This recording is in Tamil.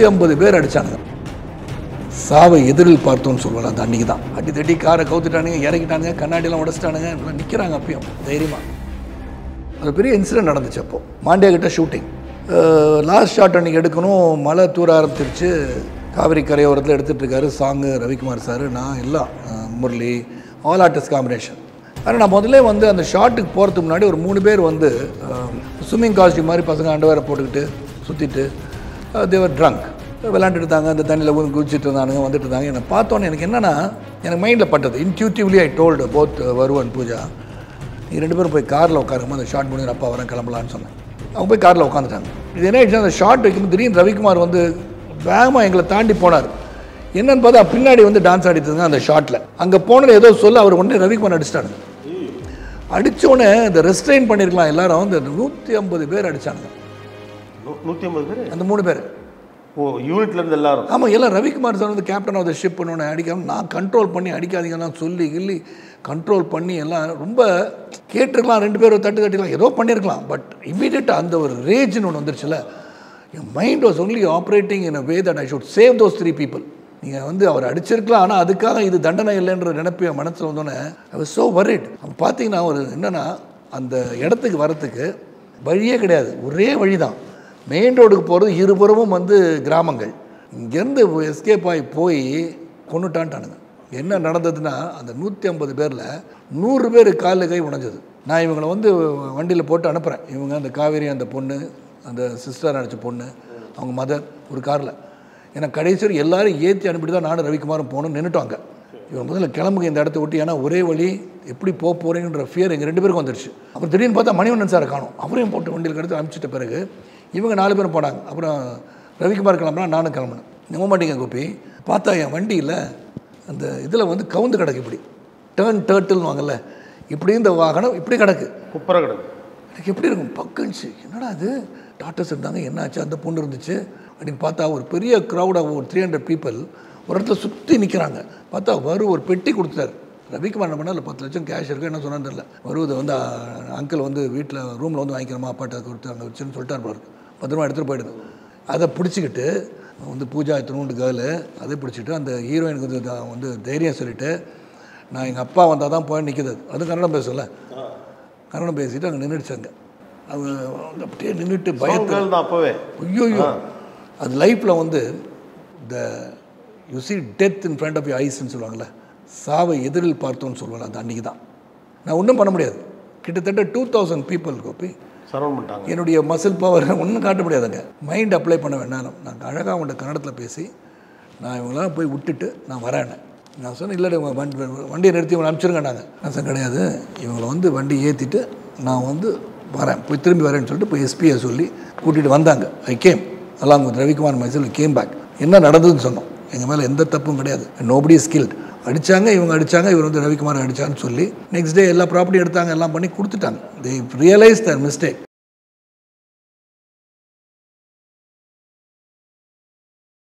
150 பேர் அடித்தானுங்க. சாவை எதிரில் பார்த்தோன்னு சொல்லுவாங்க. அந்த அன்றைக்கி தான் அடி தட்டி காரை கவுத்துட்டானுங்க, இறக்கிட்டானுங்க, கண்ணாடியெல்லாம் உடச்சிட்டானுங்க, நிற்கிறாங்க அப்பயும் தைரியமாக. அது பெரிய இன்சிடென்ட் நடந்துச்சு. அப்போது மாண்டியா கிட்ட ஷூட்டிங் லாஸ்ட் ஷாட் அன்றைக்கி எடுக்கணும். மழை தூர ஆரம்பிச்சிருச்சு. காவிரி கரையோரத்தில் எடுத்துகிட்டு இருக்காரு சாங்கு ரவிக்குமார் சார், நான் எல்லாம் முரளி, ஆல் ஆர்டிஸ்ட் காம்பினேஷன். ஆனால் நான் முதல்ல வந்து அந்த ஷாட்டுக்கு போகிறதுக்கு முன்னாடி ஒரு 3 பேர் வந்து ஸ்விம்மிங் காஸ்டியூம் மாதிரி பசங்க அண்டர்வேரை போட்டுக்கிட்டு சுற்றிட்டு தேவர் ட்ரங்க் விளாண்டுட்டு இருந்தாங்க. அந்த தண்ணியில் ஊந்து குதிச்சுட்டு இருந்தானுங்க, வந்துட்டு இருந்தாங்க. என்னை பார்த்தோன்னே எனக்கு என்னென்னா, எனக்கு மைண்டில் பட்டது. இன்ட்யூட்டிவ்லி ஐ டோல்டு போத் வருவன் பூஜா, நீ 2 பேரும் போய் காரில் உட்காருமா, அந்த ஷார்ட் முடிஞ்சு அப்பா வரேன் கிளம்பலான்னு சொன்னேன். அவங்க போய் காரில் உட்காந்துட்டாங்க. இது என்ன ஆயிடுச்சு, அந்த ஷார்ட் வைக்கும்போது திடீர்னு ரவிக்குமார் வந்து வேகமாக எங்களை தாண்டி போனார். என்னன்னு பார்த்தா பின்னாடி வந்து டான்ஸ் ஆடிட்டு இருந்தாங்க அந்த ஷாட்டில். அங்கே போனது ஏதோ சொல்ல அவர் உடனே ரவிக்குமார் அடிச்சிட்டாங்க. அடித்தோடனே இந்த ரெஸ்ட்ரெயின் பண்ணியிருக்கலாம் எல்லாரும். இந்த 150 பேர் அடித்தாங்க. 150 பேர் அந்த 3 பேர் யூனிட்லேருந்து எல்லாரும். ஆமாம், எல்லாம் ரவிக்குமார் சார் வந்து கேப்டன் ஆஃப் த ஷிப் பண்ணோன்னே அடிக்காமல் நான் கண்ட்ரோல் பண்ணி அடிக்காதீங்கன்னா சொல்லி கில்லி கண்ட்ரோல் பண்ணி எல்லாம் ரொம்ப கேட்டிருக்கலாம். 2 பேரும் தட்டிக்கலாம், ஏதோ பண்ணியிருக்கலாம். பட் இமீடியட்டாக அந்த ஒரு ரேஜ்னு ஒன்று வந்துருச்சுல. என் mind was only operating in a way that I should save those 3 people. நீங்கள் வந்து அவர் அடிச்சிருக்கலாம், ஆனால் அதுக்காக இது தண்டனை இல்லைன்ற நினைப்பு என் மனசில் வந்தோன்னே ஐ வாஸ் ஸோ வரிட். அப்போ பார்த்தீங்கன்னா ஒரு என்னென்னா, அந்த இடத்துக்கு வரத்துக்கு வழியே கிடையாது, ஒரே வழி தான். மெயின் ரோடுக்கு போகிறது இருபுறமும் வந்து கிராமங்கள். இங்கேருந்து எஸ்கேப் ஆகி போய் கொண்டுட்டான்ட்டானுங்க. என்ன நடந்ததுன்னா, அந்த 150 பேரில் 100 பேர் காலில் கை உடைஞ்சது. நான் இவங்களை வந்து வண்டியில் போட்டு அனுப்புகிறேன். இவங்க அந்த காவேரி, அந்த பொண்ணு, அந்த சிஸ்டர் அடித்த பொண்ணு, அவங்க மதர் ஒரு காரில். ஏன்னா கடைசி எல்லாரும் ஏற்றி அனுப்பிட்டு தான் நானும் ரவிக்குமாரும் போகணும்னு நின்றுட்டாங்க. இவன் முதல்ல கிளம்புங்க இந்த இடத்த விட்டு, ஏன்னா ஒரே வழி, எப்படி போக போகிறீங்கன்ற ஃபியர் எங்கள் 2 பேருக்கும் வந்துருச்சு. அப்புறம் திடீர்னு பார்த்தா மணிவண்ணன் சாரை காணும். அவரையும் போட்டு வண்டியில் கடத்து அனுப்பிச்சிட்ட பிறகு இவங்க 4 பேரும் போனாங்க. அப்புறம் ரவிக்குமார் கிளம்புனா நானும் கிளம்புனேன். நம்ப மாட்டீங்க கோபி, பார்த்தா என் வண்டியில் அந்த இதில் வந்து கவுந்து கிடக்கு. இப்படி டேர்ன் டேர்ட்டில்னு வாங்கல, இப்படி இந்த வாகனம் இப்படி கிடக்கு, குப்பரை கிடக்கு. எனக்கு எப்படி இருக்கும் பக்குச்சு. என்னடா அது, டாக்டர்ஸ் இருந்தாங்க, என்னாச்சு, அந்த பொண்ணு இருந்துச்சு அப்படின்னு பார்த்தா ஒரு பெரிய க்ரௌடாக ஒரு 300 people ஒரு இடத்துல சுற்றி நிற்கிறாங்க. பார்த்தா ஒரு பெட்டி கொடுத்தாரு. ரவிக்குமார் என்ன பண்ணால் 10 லட்சம் கேஷ் இருக்குது, என்ன சொன்னான்னு தெரியல. வருவது வந்து அங்கிள் வந்து வீட்டில் ரூமில் வந்து வாங்கிக்கிறோமா அப்பாட்ட கொடுத்து அங்கே வச்சுன்னு சொல்லிட்டார் பாரு. 10 ரூபா எடுத்துகிட்டு போயிடுது. அதை பிடிச்சிக்கிட்டு வந்து பூஜா எத்தனோண்டு கேர்ளு, அதை பிடிச்சிட்டு அந்த ஹீரோயினுக்கு வந்து தைரியம் சொல்லிவிட்டு, நான் எங்கள் அப்பா வந்தால் தான் போய் நிற்கிது. அது கன்னடம் பேசல, கன்னடம் பேசிட்டு அங்கே நின்றுடுச்சாங்க. அது அப்படியே நின்றுட்டு பயத்தில் அப்போவே ஐயோ, அது லைஃப்பில் வந்து the you see death in front of you ஐஸ்ன்னு சொல்லுவாங்கள்ல, சாவை எதிரில் பார்த்தோன்னு சொல்லுவாங்க. அந்த அன்றைக்கி தான் நான் ஒன்றும் பண்ண முடியாது. கிட்டத்தட்ட 2000 people கோப்பி சரௌண்ட் பண்ணிட்டாங்க. என்னுடைய மசில் பவர் ஒன்றும் காட்ட முடியாதுங்க. மைண்ட் அப்ளை பண்ண வேணாலும் நான் அழகாக அவன்கிட்ட கன்னடத்தில் பேசி நான் இவங்களாம் போய் விட்டுட்டு நான் வரேன். நான் சொன்னேன், இல்லை இவங்க வண்டியை நிறுத்தி இவங்களை அனுப்பிச்சிருங்கன்னாங்க. நான் சொன்ன கிடையாது, இவங்களை வந்து வண்டி ஏற்றிட்டு நான் வந்து வரேன், போய் திரும்பி வரேன்னு சொல்லிட்டு போய் எஸ்பியை சொல்லி கூட்டிகிட்டு வந்தாங்க. I came along with Ravikumar myself came back. என்ன நடந்ததுன்னு சொன்னோம். எங்கள் மேலே எந்த தப்பும் கிடையாது, நோபடி ஸ்கில்ட். அடித்தாங்க, இவங்க அடித்தாங்க, இவர் வந்து ரவிக்குமார் அடித்தான்னு சொல்லி நெக்ஸ்ட் டே எல்லா ப்ராப்பர்ட்டி எடுத்தாங்க, எல்லாம் பண்ணி கொடுத்துட்டாங்க. They realise their mistake.